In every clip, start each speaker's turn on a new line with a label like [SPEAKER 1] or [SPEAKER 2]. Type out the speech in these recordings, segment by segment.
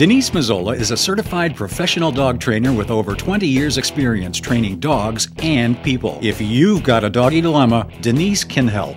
[SPEAKER 1] Denise Mazzola is a certified professional dog trainer with over 20 years experience training dogs and people. If you've got a doggy dilemma, Denise can help.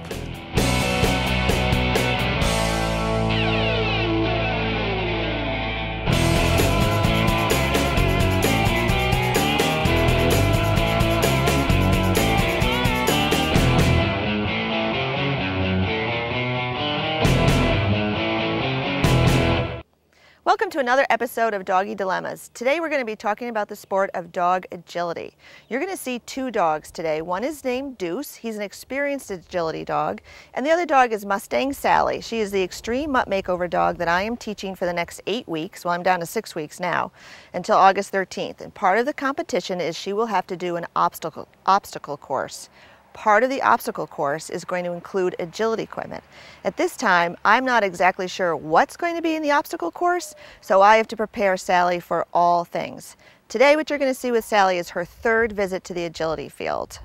[SPEAKER 2] Welcome to another episode of Doggy Dilemmas. Today we're going to be talking about the sport of dog agility. You're going to see two dogs today. One is named Deuce. He's an experienced agility dog. And the other dog is Mustang Sally. She is the extreme mutt makeover dog that I am teaching for the next 8 weeks. Well, I'm down to 6 weeks now, until August 13th. And part of the competition is she will have to do an obstacle course. Part of the obstacle course is going to include agility equipment. At this time, I'm not exactly sure what's going to be in the obstacle course, so I have to prepare Sally for all things. Today, what you're going to see with Sally is her third visit to the agility field.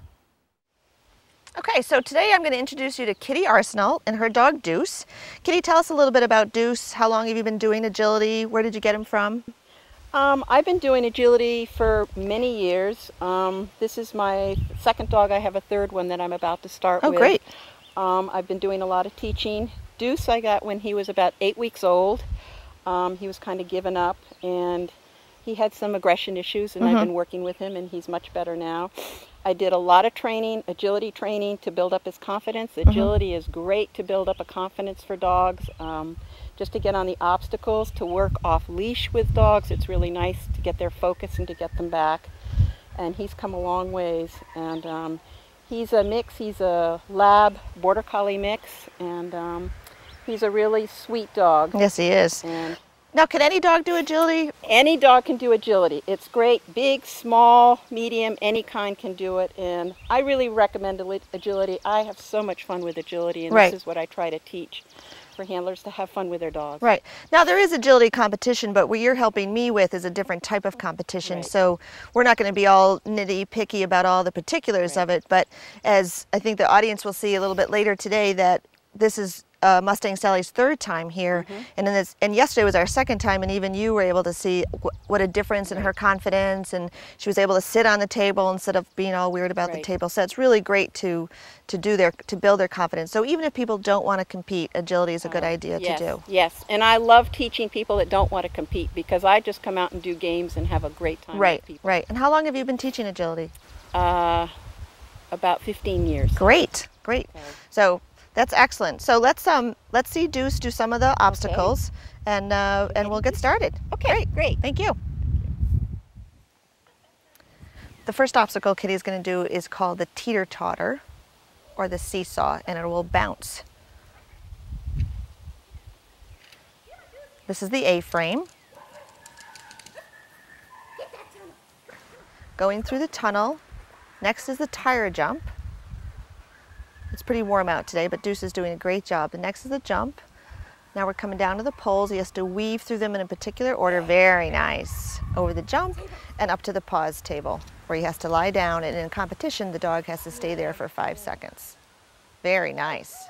[SPEAKER 2] Okay, so today I'm going to introduce you to Kitty Arsenal and her dog Deuce. Kitty, tell us a little bit about Deuce. How long have you been doing agility? Where did you get him from?
[SPEAKER 3] I've been doing agility for many years. This is my second dog. I have a third one that I'm about to start with.
[SPEAKER 2] Oh, great.
[SPEAKER 3] I've been doing a lot of teaching. Deuce I got when he was about 8 weeks old. He was kind of given up and he had some aggression issues, and I've been working with him and he's much better now. I did a lot of training, agility training, to build up his confidence. Agility is great to build up a confidence for dogs. Just to get on the obstacles, to work off leash with dogs. It's really nice to get their focus and to get them back. And he's come a long ways. And he's a mix. He's a lab border collie mix, and he's a really sweet dog.
[SPEAKER 2] Yes, he is.
[SPEAKER 3] And
[SPEAKER 2] now, can any dog do agility?
[SPEAKER 3] any dog can do agility. It's great. Big, small, medium, any kind can do it. And I really recommend agility. I have so much fun with agility, and
[SPEAKER 2] Right.
[SPEAKER 3] this is what I try to teach for handlers, to have fun with their dogs.
[SPEAKER 2] Right. Now, there is agility competition, but what you're helping me with is a different type of competition.
[SPEAKER 3] Right.
[SPEAKER 2] So we're not going to be all nitty-picky about all the particulars of it, but as I think the audience will see a little bit later today, that this is Mustang Sally's third time here, and yesterday was our second time, and even you were able to see what a difference in her confidence, and she was able to sit on the table instead of being all weird about the table. So it's really great to build their confidence. So even if people don't want to compete, agility is a good idea to do.
[SPEAKER 3] Yes, and I love teaching people that don't want to compete, because I just come out and do games and have a great time with people.
[SPEAKER 2] Right. And how long have you been teaching agility?
[SPEAKER 3] About 15 years.
[SPEAKER 2] Great.
[SPEAKER 3] Okay.
[SPEAKER 2] So that's excellent. So let's see Deuce do some of the obstacles, and we'll get started.
[SPEAKER 3] Okay, great.
[SPEAKER 2] Thank you. The first obstacle Kitty is going to do is called the Teeter Totter, or the seesaw, and it will bounce. This is the A-frame. Going through the tunnel. Next is the tire jump. It's pretty warm out today, but Deuce is doing a great job. The next is the jump. Now we're coming down to the poles. He has to weave through them in a particular order. Very nice. Over the jump and up to the pause table, where he has to lie down, and in competition the dog has to stay there for 5 seconds. Very nice.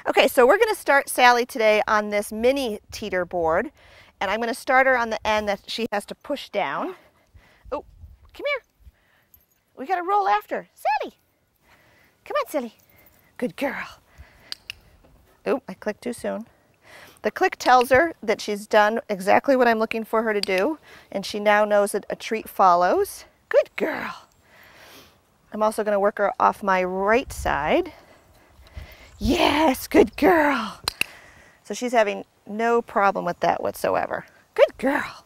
[SPEAKER 2] Okay, so we're going to start Sally today on this mini teeter board, and I'm going to start her on the end that she has to push down. Oh, come here. We got to roll after. Sally! Come on, Sally. Good girl. Oh, I clicked too soon. The click tells her that she's done exactly what I'm looking for her to do, and she now knows that a treat follows. Good girl. I'm also going to work her off my right side. Yes, good girl. So she's having no problem with that whatsoever. Good girl.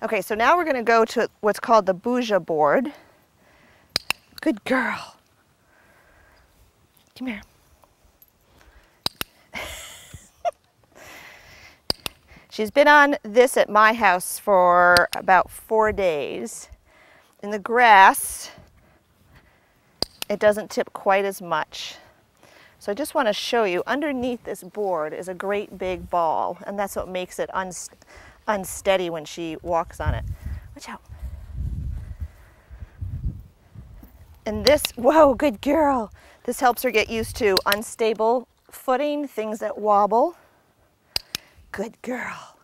[SPEAKER 2] Okay, so now we're going to go to what's called the Bouja board. Good girl. Come here. She's been on this at my house for about 4 days. In the grass, it doesn't tip quite as much. So I just want to show you, underneath this board is a great big ball, and that's what makes it unsteady when she walks on it. Watch out. And this, whoa, good girl. This helps her get used to unstable footing, things that wobble. Good girl.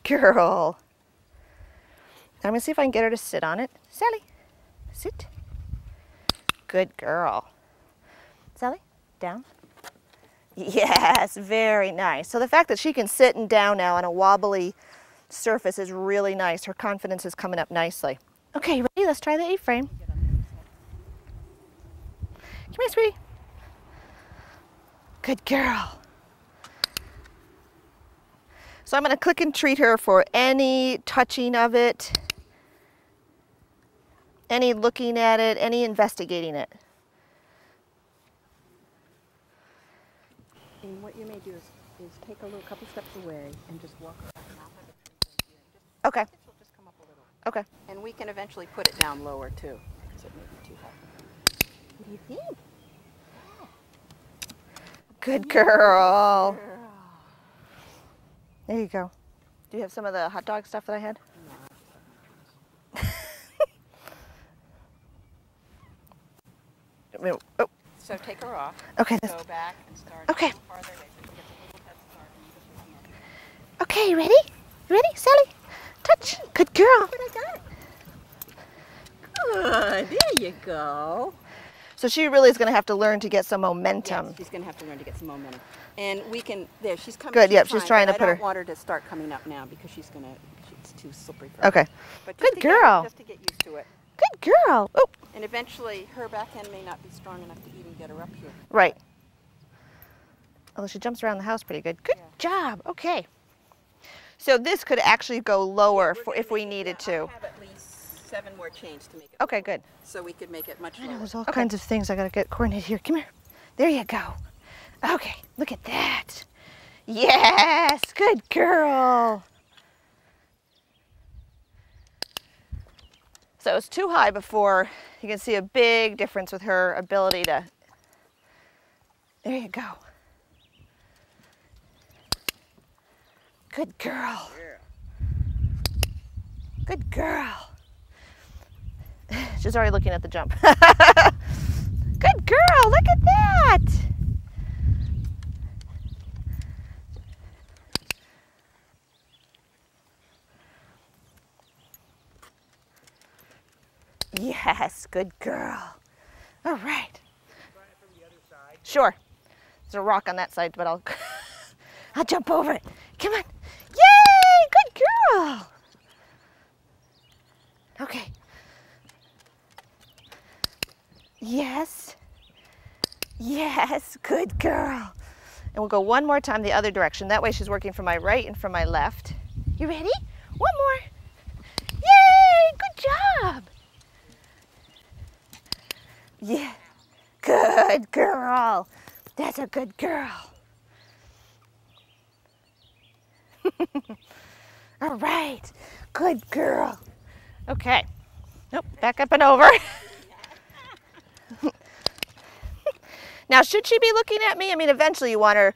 [SPEAKER 2] girl. I'm gonna see if I can get her to sit on it. Sally, sit. Good girl. Sally, down. Yes, very nice. So the fact that she can sit and down now on a wobbly surface is really nice. Her confidence is coming up nicely. Okay, ready? Let's try the A-frame. Come here, sweetie. Good girl. So I'm going to click and treat her for any touching of it, any looking at it, any investigating it.
[SPEAKER 3] And what you may do is take a couple steps away and just walk around.
[SPEAKER 2] Okay.
[SPEAKER 3] She'll just come up a little.
[SPEAKER 2] Okay.
[SPEAKER 3] And we can eventually put it down lower too, because it may be too high. What do you think?
[SPEAKER 2] Good girl. There you go. Do you have some of the hot dog stuff that I had? No. Oh.
[SPEAKER 3] So take her off.
[SPEAKER 2] Okay.
[SPEAKER 3] Go back and start.
[SPEAKER 2] Okay.
[SPEAKER 3] A little farther away so she gets a little head start.
[SPEAKER 2] Okay, ready? Ready, Sally? Touch. Good girl.
[SPEAKER 3] What I got? Good. There you go.
[SPEAKER 2] So she really is going to have to learn to get some momentum.
[SPEAKER 3] Yes, she's going to have to learn to get some momentum. And we can, there, she's coming.
[SPEAKER 2] Good, yep, she's trying to put her.
[SPEAKER 3] I don't want her to start coming up now because she's too slippery for her.
[SPEAKER 2] Okay.
[SPEAKER 3] But
[SPEAKER 2] good girl.
[SPEAKER 3] Just to get used to it.
[SPEAKER 2] Good girl. Oh.
[SPEAKER 3] And eventually her back end may not be strong enough to even get her up here.
[SPEAKER 2] Right. Although she jumps around the house pretty good. Good job. Okay. So this could actually go lower if we needed to.
[SPEAKER 3] I have at least 7 more chains to make it.
[SPEAKER 2] Okay, good.
[SPEAKER 3] So we could make it much
[SPEAKER 2] I know
[SPEAKER 3] lower.
[SPEAKER 2] there's all kinds of things I got to get coordinated here. Come here. There you go. Okay, look at that. Yes, good girl. So it's too high before. You can see a big difference with her ability to. There you go. Good girl. Good girl. She's already looking at the jump. Good girl, look at that. Yes, good girl. All right. Sure. There's a rock on that side, but I'll jump over it. Come on. Yay! Good girl. Okay. Yes. Yes, good girl. And we'll go one more time the other direction. That way she's working from my right and from my left. You ready? One more. Yay! Good job. Yeah. Good girl. That's a good girl. All right. Good girl. Okay. Nope, back up and over. Now, should she be looking at me? I mean, eventually you want her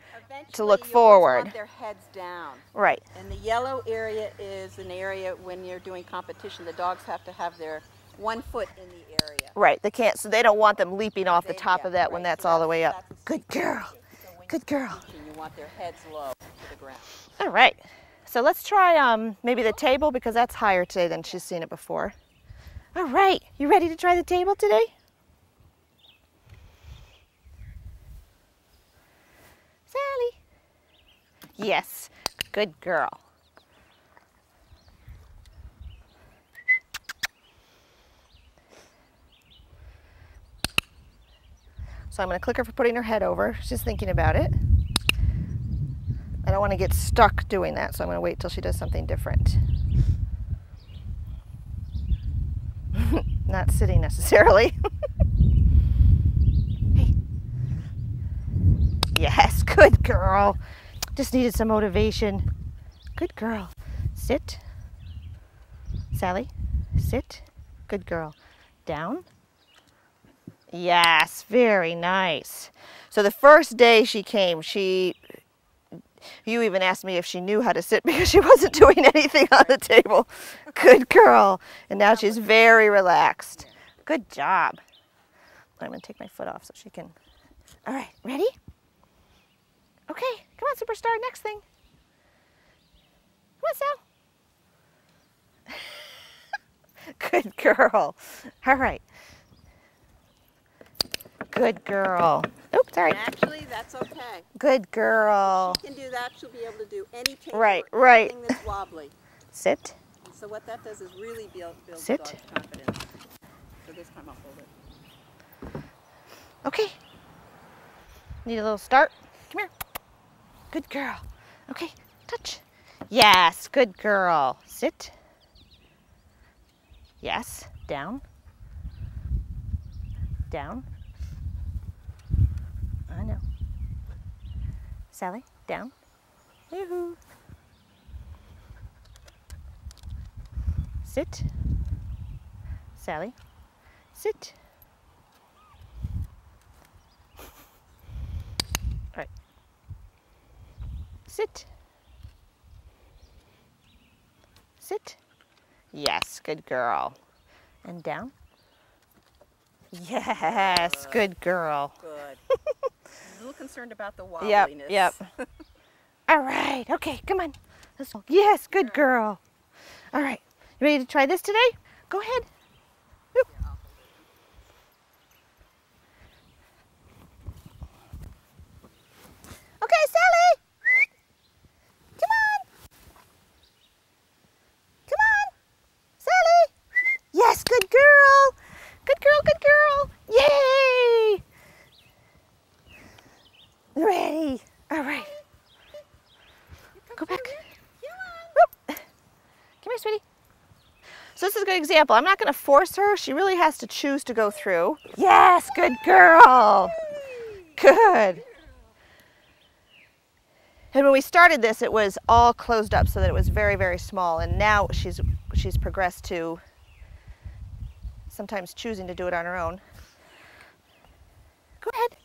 [SPEAKER 2] to look forward.
[SPEAKER 3] Want their heads down.
[SPEAKER 2] Right.
[SPEAKER 3] And the yellow area is an area when you're doing competition, the dogs have to have their 1 foot in the area.
[SPEAKER 2] Right. They can't, so they don't want them leaping off the top of that when that's all the way up. Good girl. Good girl.
[SPEAKER 3] You want their heads low to the ground.
[SPEAKER 2] All right. So let's try maybe the table because that's higher today than she's seen it before. All right. You ready to try the table today? Sally. Yes. Good girl. So I'm going to click her for putting her head over. She's thinking about it. I don't want to get stuck doing that, so I'm going to wait till she does something different. Not sitting necessarily. Hey. Yes, good girl. Just needed some motivation. Good girl. Sit. Sally, sit. Good girl. Down. Yes, very nice. So the first day she came, you even asked me if she knew how to sit because she wasn't doing anything on the table. Good girl. And now she's very relaxed. Good job. I'm going to take my foot off so she can. All right, ready? Okay, come on, superstar, next thing. Come on, Sal. Good girl. All right. Good girl. Oops, sorry.
[SPEAKER 3] Actually, that's okay.
[SPEAKER 2] Good girl.
[SPEAKER 3] She can do that. She'll be able to do any table
[SPEAKER 2] Right,
[SPEAKER 3] or
[SPEAKER 2] right.
[SPEAKER 3] anything that's wobbly.
[SPEAKER 2] Sit.
[SPEAKER 3] So what that does is really build the
[SPEAKER 2] Sit.
[SPEAKER 3] dog's confidence. So this time I'll hold it.
[SPEAKER 2] Okay. Need a little start. Come here. Good girl. Okay, touch. Yes, good girl. Sit. Yes, down. Down. I know. Sally, down. Yoo-hoo. Sit. Sally, sit. All right. Sit. Sit. Yes, good girl. And down. Yes, good girl.
[SPEAKER 3] Good. I'm a little concerned about the wobbliness.
[SPEAKER 2] Yep. All right. Okay, come on. Yes, good girl. All right. You ready to try this today? Go ahead. Whoop. Okay, Sally. Come on. Come on. Sally. Yes, good girl. Good girl, good girl. Yay. Ready. All right. Go back. Whoop. Come here, sweetie. So this is a good example. I'm not going to force her. She really has to choose to go through. Yes, good girl. Good. And when we started this, it was all closed up so that it was very, very small. And now she's progressed to sometimes choosing to do it on her own. Go ahead.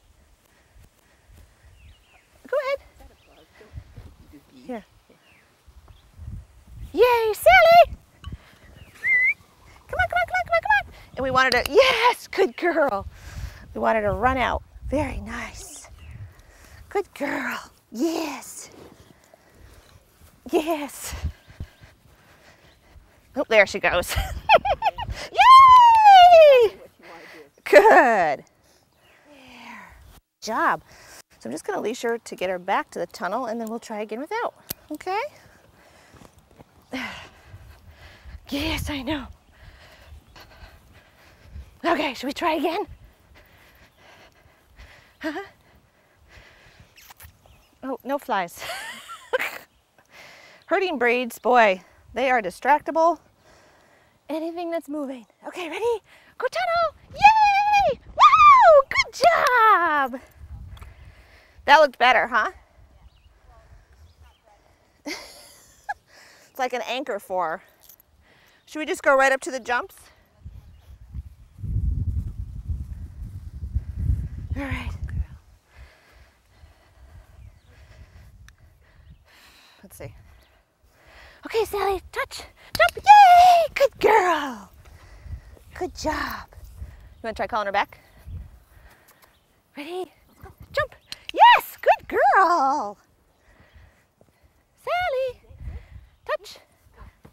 [SPEAKER 2] Go ahead. Here. Yay, Sally! Come on, come on, come on, come on, come on. And we wanted to, yes, good girl. We wanted to run out. Very nice. Good girl. Yes. Yes. Oh, there she goes. Yay! Good. There. Good job. So I'm just going to leash her to get her back to the tunnel, and then we'll try again without. Okay? Yes, I know. Okay, should we try again? Oh, no flies. Herding breeds, boy, they are distractible. Anything that's moving. Okay, ready? Go tunnel! Yay! Woo! Good job! That looked better, huh? It's like an anchor for her. Should we just go right up to the jumps? All right. Let's see. Okay, Sally, touch, jump, yay! Good girl. Good job. You want to try calling her back? Ready? Jump. Yes, good girl. Sally, touch,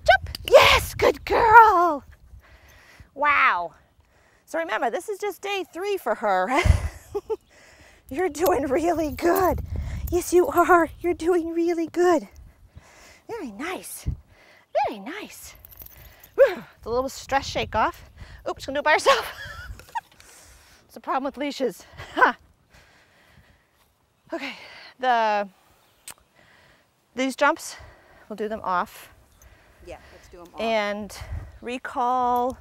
[SPEAKER 2] jump. Yes, good girl. Wow. So remember, this is just day 3 for her. You're doing really good. Yes, you are. You're doing really good. Very nice. Very nice. Whew. It's a little stress shake off. Oops, gonna do it by herself. It's a problem with leashes. Huh. Okay, these jumps, we'll do them off.
[SPEAKER 3] Yeah, let's do them off.
[SPEAKER 2] And recall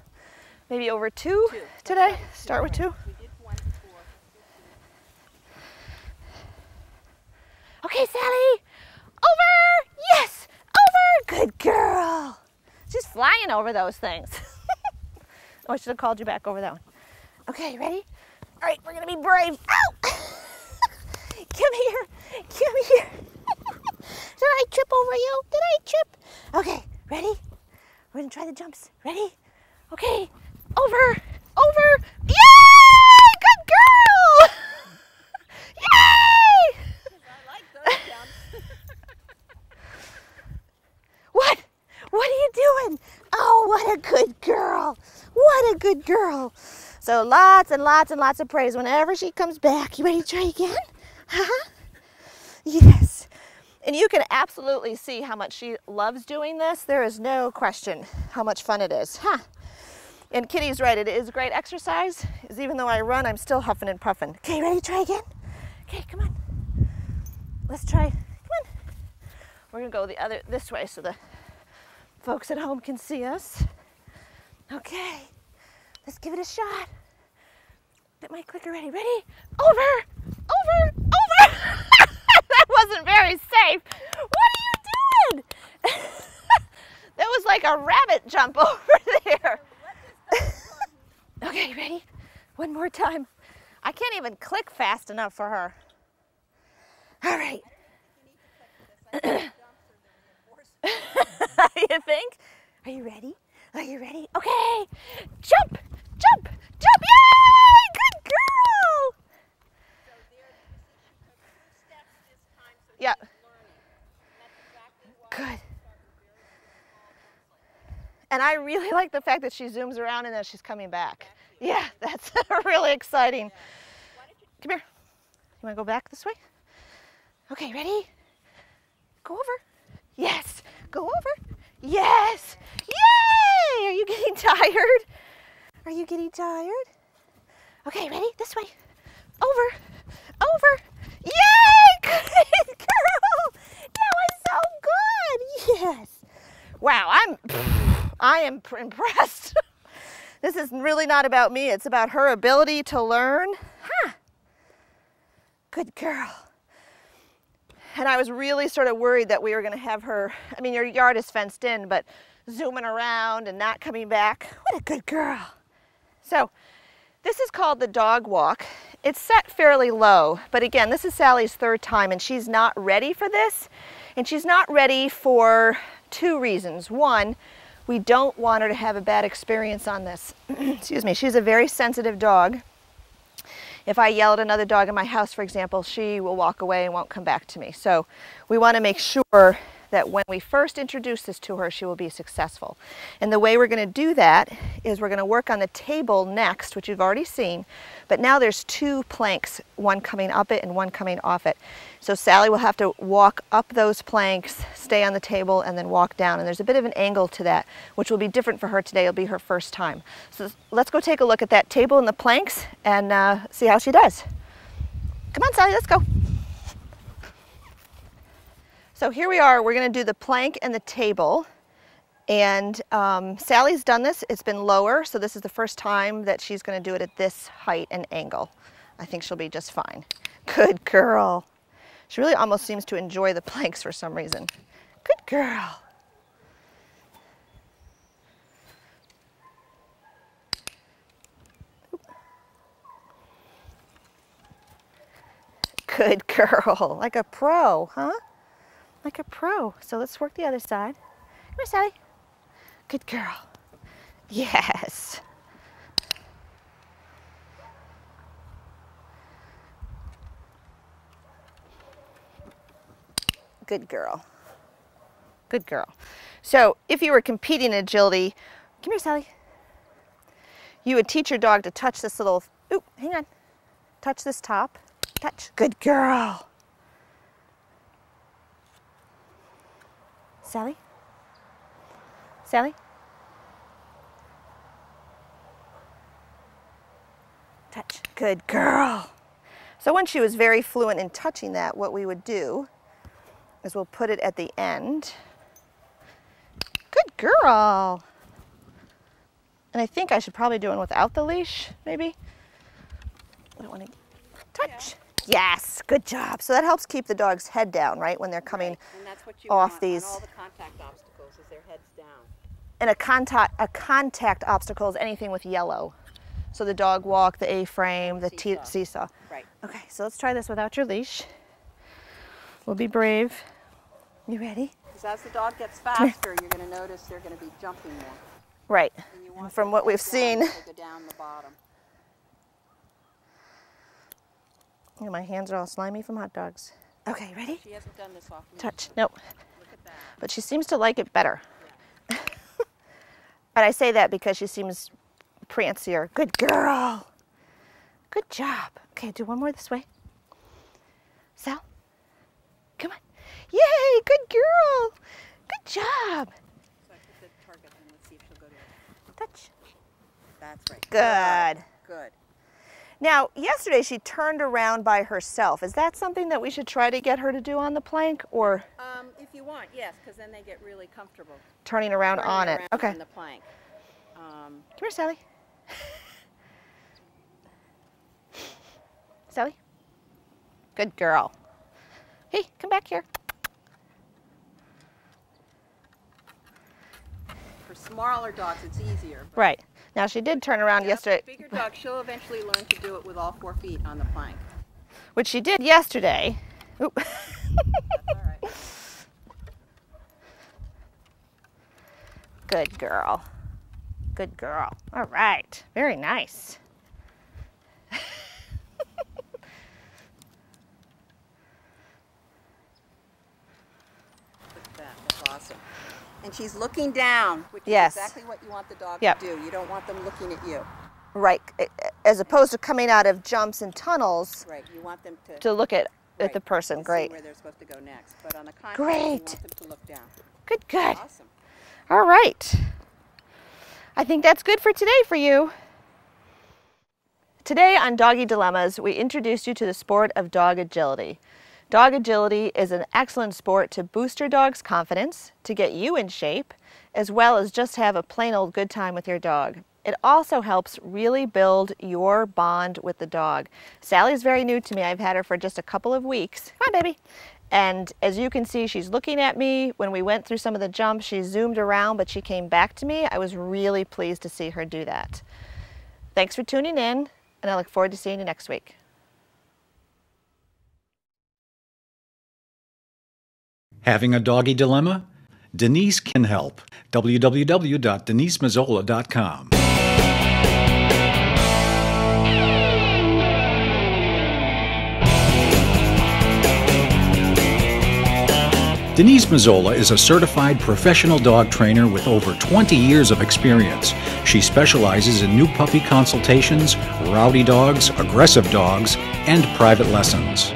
[SPEAKER 2] maybe over 2 today. Start with 2.
[SPEAKER 3] We did 1 before.
[SPEAKER 2] Okay, Sally, over, yes, over, good girl. She's flying over those things. Oh, I should have called you back over that one. Okay, ready? All right, we're gonna be brave. Ow! Come here, come here. Did I trip over you? Did I trip? Okay, ready? We're gonna try the jumps. Ready? Okay, over, over. Yay! Good girl! Yay!
[SPEAKER 3] I like those jumps.
[SPEAKER 2] What? What are you doing? Oh, what a good girl. good girl. So lots and lots and lots of praise whenever she comes back. You ready to try again? Yes. And you can absolutely see how much she loves doing this. There is no question how much fun it is. And Kitty's right, it is great exercise. Is even though I run, I'm still huffing and puffing. Okay, ready to try again? Okay, come on. Let's try. Come on. We're gonna go this way so the folks at home can see us. Okay, let's give it a shot. Get my clicker ready. Ready? Over, over, over. That wasn't very safe. What are you doing? That was like a rabbit jump over there. Okay, ready? One more time. I can't even click fast enough for her. All right. You think? Are you ready? Are you ready? Okay. Jump, jump, jump. Yay! Good girl.
[SPEAKER 3] So there, you see, she took 2 steps this time, so
[SPEAKER 2] Yeah.
[SPEAKER 3] she's learning. And that's exactly why
[SPEAKER 2] Good.
[SPEAKER 3] we start with very small jumps like that.
[SPEAKER 2] And I really like the fact that she zooms around and then she's coming back. Yeah, that's really exciting. Come here. You want to go back this way? Okay, ready? Go over. Yes. Go over. Yes. Yay! Are you getting tired? Are you getting tired? Okay, ready? This way. Over. Over. Yay! Good girl. That was so good. Yes. Wow, I am impressed. This is really not about me. It's about her ability to learn. Good girl. And I was really sort of worried that we were going to have her, I mean, your yard is fenced in, but zooming around and not coming back. What a good girl. So this is called the dog walk. It's set fairly low, but again, this is Sally's 3rd time and she's not ready for this. And she's not ready for 2 reasons. One, we don't want her to have a bad experience on this. Excuse me, she's a very sensitive dog. If I yell at another dog in my house, for example, she will walk away and won't come back to me. So we want to make sure that when we first introduce this to her, she will be successful. And the way we're going to do that is we're going to work on the table next, which you've already seen, but now there's 2 planks, one coming up it and one coming off it. So Sally will have to walk up those planks, stay on the table, and then walk down. And there's a bit of an angle to that, which will be different for her today. It'll be her first time. So let's go take a look at that table and the planks and see how she does. Come on, Sally, let's go. So here we are, we're going to do the plank and the table. And Sally's done this, it's been lower, so this is the first time that she's going to do it at this height and angle. I think she'll be just fine. Good girl. She really almost seems to enjoy the planks for some reason. Good girl. Good girl, like a pro, huh? Like a pro. So let's work the other side. Come here, Sally. Good girl. Yes. Good girl. Good girl. So if you were competing in agility, come here, Sally. You would teach your dog to touch this little, ooh, hang on. Touch this top. Touch. Good girl. Sally? Sally? Touch. Good girl. So when she was very fluent in touching that, what we would do is we'll put it at the end. Good girl. And I think I should probably do one without the leash, maybe. I don't want to touch. Yes, good job. So that helps keep the dog's head down, right, when they're coming
[SPEAKER 3] And that's what you
[SPEAKER 2] off
[SPEAKER 3] want
[SPEAKER 2] these.
[SPEAKER 3] on all the contact obstacles is their heads down.
[SPEAKER 2] And a contact obstacle is anything with yellow. So the dog walk, the A-frame, the seesaw.
[SPEAKER 3] Right.
[SPEAKER 2] Okay, so let's try this without your leash. We'll be brave. You ready?
[SPEAKER 3] Because as the dog gets faster, you're going to notice they're going to be jumping more.
[SPEAKER 2] Right.
[SPEAKER 3] And you want
[SPEAKER 2] From
[SPEAKER 3] them
[SPEAKER 2] what
[SPEAKER 3] to
[SPEAKER 2] we've
[SPEAKER 3] go
[SPEAKER 2] seen.
[SPEAKER 3] down, to go down the bottom.
[SPEAKER 2] Oh, my hands are all slimy from hot dogs. Okay, ready?
[SPEAKER 3] She hasn't done this often.
[SPEAKER 2] Touch. Nope.
[SPEAKER 3] Look at that.
[SPEAKER 2] But she seems to like it better. And I say that because she seems prancier. Good girl. Good job. Okay, do one more this way. Sal, come on. Yay, good girl. Good job.
[SPEAKER 3] So I put the target and let's see if she'll go to it.
[SPEAKER 2] Touch.
[SPEAKER 3] That's right.
[SPEAKER 2] Good.
[SPEAKER 3] Good.
[SPEAKER 2] Now, yesterday she turned around by herself. Is that something that we should try to get her to do on the plank, or
[SPEAKER 3] If you want, yes, because then they get really comfortable.
[SPEAKER 2] turning around
[SPEAKER 3] Turning
[SPEAKER 2] on it?
[SPEAKER 3] around
[SPEAKER 2] Okay.
[SPEAKER 3] on the plank.
[SPEAKER 2] Come here, Sally. Sally. Good girl. Hey, come back here.
[SPEAKER 3] For smaller dogs, it's easier. But
[SPEAKER 2] Right. Now, she did turn around yesterday,
[SPEAKER 3] bigger dogs, she'll eventually learn to do it with all 4 feet on the plank.
[SPEAKER 2] which she did yesterday. Oop.
[SPEAKER 3] That's all right.
[SPEAKER 2] Good girl. Good girl. All right. Very nice.
[SPEAKER 3] Look at that. That's awesome. And she's looking down, which
[SPEAKER 2] Yes.
[SPEAKER 3] is exactly what you want the dog
[SPEAKER 2] Yep.
[SPEAKER 3] to do. You don't want them looking at you.
[SPEAKER 2] Right. As opposed to coming out of jumps and tunnels
[SPEAKER 3] Right. You want them to
[SPEAKER 2] to look at
[SPEAKER 3] right,
[SPEAKER 2] the person.
[SPEAKER 3] to
[SPEAKER 2] Great.
[SPEAKER 3] see where they're supposed to go next. But on the contrary,
[SPEAKER 2] Great.
[SPEAKER 3] you want them to look down.
[SPEAKER 2] Good, good.
[SPEAKER 3] Awesome.
[SPEAKER 2] All right. I think that's good for today for you. Today on Doggy Dilemmas, we introduced you to the sport of dog agility. Dog agility is an excellent sport to boost your dog's confidence, to get you in shape, as well as just have a plain old good time with your dog. It also helps really build your bond with the dog. Sally's very new to me. I've had her for just a couple of weeks. Come on, baby. And as you can see, she's looking at me. When we went through some of the jumps, she zoomed around, but she came back to me. I was really pleased to see her do that. Thanks for tuning in, and I look forward to seeing you next week.
[SPEAKER 1] Having a doggy dilemma? Denise can help. www.denisemazzola.com. Denise Mazzola is a certified professional dog trainer with over 20 years of experience. She specializes in new puppy consultations, rowdy dogs, aggressive dogs, and private lessons.